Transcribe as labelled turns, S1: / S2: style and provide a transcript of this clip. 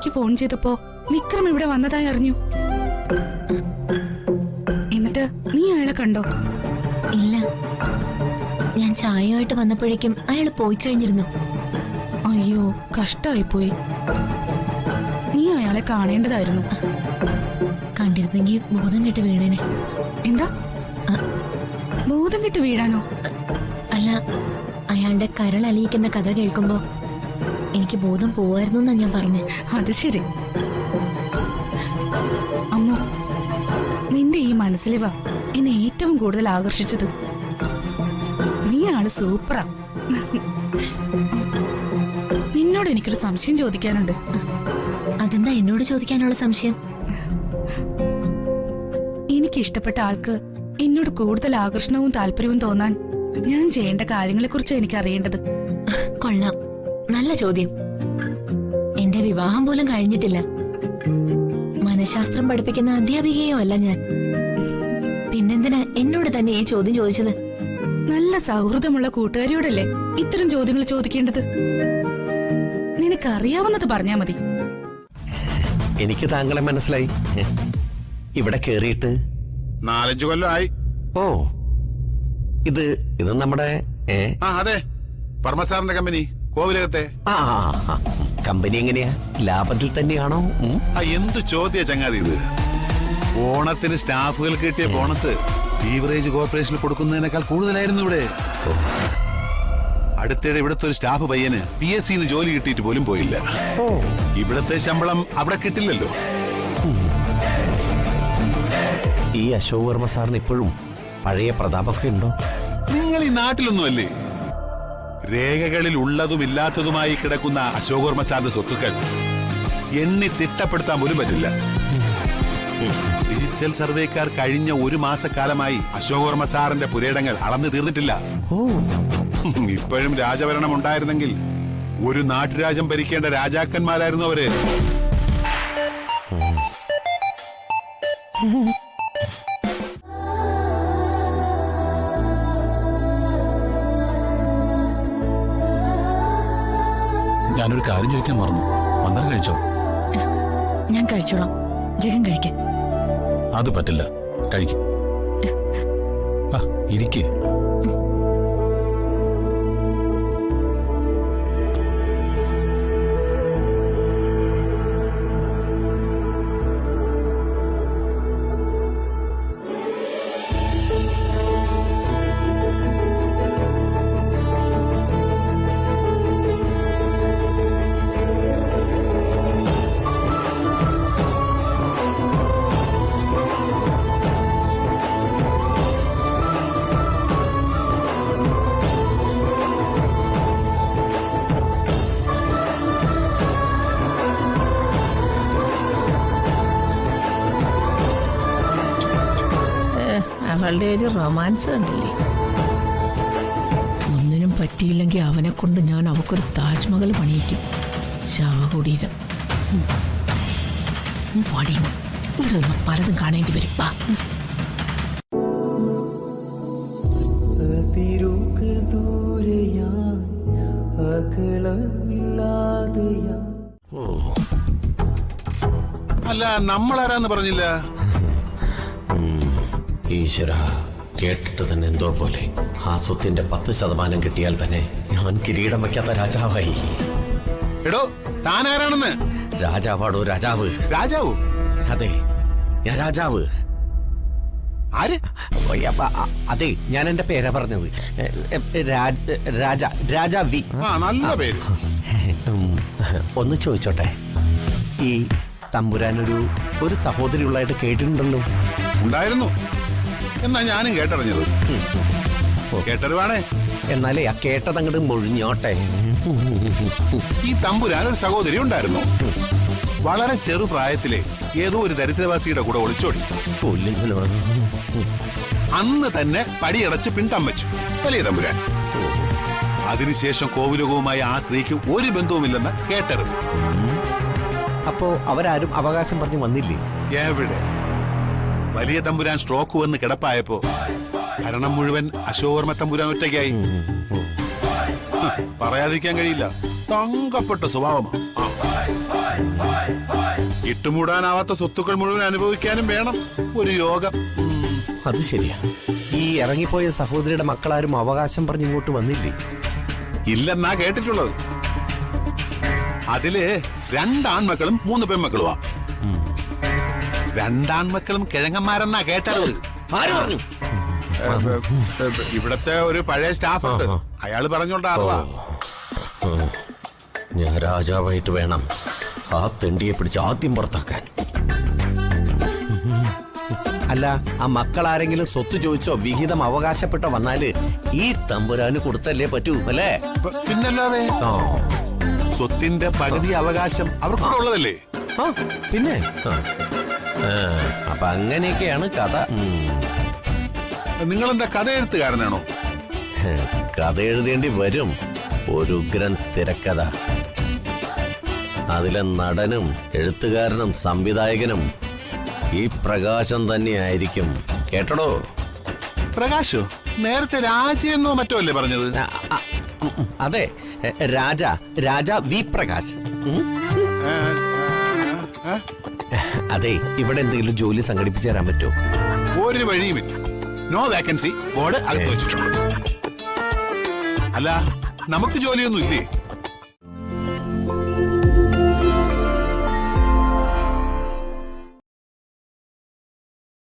S1: എനിക്ക് ഫോൺ ചെയ്തപ്പോ വിക്രം ഇവിടെ വന്നതായി അറിഞ്ഞു. എന്നിട്ട് നീ അയാളെ കണ്ടോ?
S2: ഇല്ല, ഞാൻ ചായയായിട്ട് വന്നപ്പോഴേക്കും അയാൾ പോയി കഴിഞ്ഞിരുന്നു.
S1: അയ്യോ, കഷ്ടായിപ്പോയി. നീ അയാളെ കാണേണ്ടതായിരുന്നു.
S2: കണ്ടിരുന്നെങ്കിൽ ബോധം കെട്ട് വീണേനെ.
S1: എന്താ? ബോധം കെട്ട് വീഴാനോ?
S2: അല്ല, അയാളുടെ കരളലിയിക്കുന്ന കഥ കേൾക്കുമ്പോ എനിക്ക് ബോധം പോവായിരുന്നു എന്നാ ഞാൻ പറഞ്ഞേ.
S1: അത് ശരി. അമ്മോ, നിന്റെ ഈ മനസ്സിലിവ എന്നെ ഏറ്റവും കൂടുതൽ ആകർഷിച്ചത്. നീ ആള് സൂപ്പറാ. നിന്നോട് എനിക്കൊരു സംശയം ചോദിക്കാനുണ്ട്.
S2: അതെന്താ എന്നോട് ചോദിക്കാനുള്ള സംശയം?
S1: എനിക്കിഷ്ടപ്പെട്ട ആൾക്ക് എന്നോട് കൂടുതൽ ആകർഷണവും താല്പര്യവും തോന്നാൻ ഞാൻ ചെയ്യേണ്ട കാര്യങ്ങളെ കുറിച്ച് എനിക്ക് അറിയേണ്ടത്.
S2: കൊള്ളാം, നല്ല ചോദ്യം. എന്റെ വിവാഹം പോലും കഴിഞ്ഞിട്ടില്ല. മനഃശാസ്ത്രം പഠിപ്പിക്കുന്ന അധ്യാപികയോ അല്ല ഞാൻ. പിന്നെന്തിനാ എന്നോട് തന്നെ ഈ ചോദ്യം ചോദിച്ചത്?
S1: നല്ല സൗഹൃദമുള്ള കൂട്ടുകാരിയോടല്ലേ ഇത്തരം ചോദ്യങ്ങൾ ചോദിക്കേണ്ടത്? നിനക്കറിയാവുന്നത് പറഞ്ഞാ മതി.
S3: എനിക്ക് താങ്കളെ മനസ്സിലായി. ഇവിടെ കേറിയിട്ട്
S4: 4-5 കൊല്ലമായി.
S3: ഓ, ഇത് നമ്മുടെ
S4: അതെ, പരമസാറിന്റെ കമ്പനി കോവിലകത്തെ.
S3: കമ്പനി എങ്ങനെയാ? ലാഭത്തിൽ തന്നെയാണോ?
S4: എന്ത് ചോദ്യ ചങ്ങാതി ഇത്? ഓണത്തിന് സ്റ്റാഫുകൾക്ക് കിട്ടിയ ബോണസ് ബീവറേജ് കോർപ്പറേഷനിൽ കൊടുക്കുന്നതിനേക്കാൾ കൂടുതലായിരുന്നു ഇവിടെ. അടുത്തിടെ ഇവിടുത്തെ ഒരു സ്റ്റാഫ് പയ്യന് PSC ജോലി കിട്ടിയിട്ട് പോലും പോയില്ല. ഇവിടത്തെ ശമ്പളം അവിടെ കിട്ടില്ലല്ലോ.
S3: ഈ അശോക് വർമ്മ സാറിന് ഇപ്പോഴും പഴയ പ്രതാപമൊക്കെ ഉണ്ടോ?
S4: നിങ്ങൾ ഈ നാട്ടിലൊന്നുമല്ലേ? രേഖകളിൽ ഉള്ളതും ഇല്ലാത്തതുമായി കിടക്കുന്ന അശോക് വർമ്മ സാറിന്റെ സ്വത്തുക്കൾ എണ്ണി തിട്ടപ്പെടുത്താൻ പോലും പറ്റില്ല. ഡിജിറ്റൽ സർവേക്കാർ കഴിഞ്ഞ 1 മാസക്കാലമായി അശോക് വർമ്മ സാറിന്റെ പുരയിടങ്ങൾ അളന്നു തീർന്നിട്ടില്ല. ഇപ്പോഴും രാജഭരണം ഉണ്ടായിരുന്നെങ്കിൽ ഒരു നാട്ടുരാജ്യം ഭരിക്കേണ്ട രാജാക്കന്മാരായിരുന്നു അവര്.
S5: ഞാനൊരു കാര്യം ചോദിക്കാൻ മറന്നു. വന്നാൽ കഴിച്ചോ?
S1: ഞാൻ കഴിച്ചോളാം. ജഗൻ കഴിക്കാൻ.
S5: അത് പറ്റില്ല, കഴിക്കും. ഇരിക്കേ.
S6: അവളുടെ ഒരു റൊമാൻസ് കണ്ടില്ലേ? ഒന്നിനും പറ്റിയില്ലെങ്കിൽ അവനെ കൊണ്ട് ഞാൻ അവക്കൊരു താജ്മഹൽ പണിയിക്കും. ശവകുടീരം. വടിയും ഇവിടെ നിന്ന് പലതും കാണേണ്ടി വരും.
S4: അല്ല, നമ്മളാരാന്ന് പറഞ്ഞില്ല.
S3: ഈശ്വര, കേട്ടിട്ട് തന്നെ എന്തോ പോലെ. ആ സ്വത്തിന്റെ 10% കിട്ടിയാൽ തന്നെ ഞാൻ കിരീടം വയ്ക്കാത്ത രാജാവായി.
S4: എടോ, താനാരാണെന്ന്?
S3: രാജാവാടോ രാജാവ്.
S4: രാജാവോ?
S3: അതെ, ഞാൻ രാജാവ്.
S4: ആര്?
S3: അതെ, ഞാൻ എന്റെ പേരാ പറഞ്ഞത്. രാജാവി.
S4: നല്ല പേര്.
S3: ഒന്ന് ചോദിച്ചോട്ടെ, ഈ തമ്പുരാനൊരു സഹോദരി ഉള്ളതായിട്ട് കേട്ടിട്ടുണ്ടല്ലോ?
S4: ഉണ്ടായിരുന്നു. എന്നാ ഞാനും കേട്ടറിഞ്ഞത്. കേട്ടറിവാണേ.
S3: എന്നാലേ ആ കേട്ടതങ്ങട് മൊഴിഞ്ഞോട്ടെ.
S4: ഈ തമ്പുരാൻ ഒരു സഹോദരി ഉണ്ടായിരുന്നു. വളരെ ചെറുപ്രായത്തിലെ ഏതോ ഒരു ദരിദ്രവാസിയുടെ കൂടെ ഒളിച്ചോടി. അന്ന് തന്നെ പടിയടച്ച് പിണ്ടം വെച്ചു വലിയ തമ്പുരാൻ. അതിനുശേഷം കോവിലകവുമായി ആ സ്ത്രീക്ക് ഒരു ബന്ധവുമില്ലെന്ന് കേട്ടറിവ്.
S3: അപ്പോ അവരാരും അവകാശം പറഞ്ഞു വന്നില്ലേ?
S4: എവിടെ? വലിയ തമ്പുരാൻ സ്ട്രോക്ക് വന്ന് കിടപ്പായപ്പോ ഭരണം മുഴുവൻ അശോക് വർമ്മ തമ്പുരാൻ ഒറ്റയ്ക്കായി. പറയാതിരിക്കാൻ കഴിയില്ല, തങ്കപ്പെട്ട സ്വഭാവമാണ്. ഇട്ടുമൂടാനാവാത്ത സ്വത്തുക്കൾ മുഴുവൻ അനുഭവിക്കാനും വേണം ഒരു യോഗം.
S3: അത് ശരിയാ. ഈ ഇറങ്ങിപ്പോയ സഹോദരിയുടെ മക്കളാരും അവകാശം പറഞ്ഞ് ഇങ്ങോട്ട് വന്നില്ലേ?
S4: ഇല്ലെന്നാ കേട്ടിട്ടുള്ളത്. അതില് 2 ആൺമക്കളും 3 പെൺമക്കളുമാ. 2 ആൺമക്കളും കിഴങ്ങന്മാരെന്നാ കേട്ടത്.
S3: ആര് പറഞ്ഞു?
S4: ഇവിടത്തെ ഒരു പഴയ സ്റ്റാഫ് ഉണ്ട്, അയാള് പറഞ്ഞോണ്ടാ.
S3: ഞാൻ രാജാവായിട്ട് വേണം ആ തെണ്ടിയെ പിടിച്ച് ആദ്യം പുറത്താക്കാൻ. അല്ല, ആ മക്കൾ ആരെങ്കിലും സ്വത്ത് ചോദിച്ചോ വിഹിതം അവകാശപ്പെട്ടോ വന്നാല് ഈ തമ്പുരാന് കൊടുത്തല്ലേ പറ്റൂ, അല്ലേ?
S4: പിന്നല്ലാതെ സ്വത്തിന്റെ പകുതി അവകാശം അവർക്കൂടെ ഉള്ളതല്ലേ?
S3: പിന്നെ അപ്പൊ അങ്ങനെയൊക്കെയാണ് കഥ.
S4: നിങ്ങളെന്താ കഥ എഴുത്തുകാരനാണോ?
S3: കഥ എഴുതേണ്ടി വരും. ഒരു ഉഗ്രൻ തിരക്കഥ. അതിലെ നടനും എഴുത്തുകാരനും സംവിധായകനും ഈ പ്രകാശം തന്നെയായിരിക്കും. കേട്ടടോ?
S4: പ്രകാശോ? നേരത്തെ രാജയെന്നോ മറ്റോ അല്ലേ പറഞ്ഞത്?
S3: അതെ, രാജ വി പ്രകാശ്. അതെ, ഇവിടെ എന്തെങ്കിലും ജോലി സംഘടിപ്പിച്ചു തരാൻ പറ്റുമോ?
S4: ഒരു വഴിയുമില്ല. നോ വേക്കൻസി ബോർഡ് അകത്ത് വെച്ചിട്ടുണ്ട്. അല്ല, നമുക്ക് ജോലിയൊന്നും ഇല്ലേ?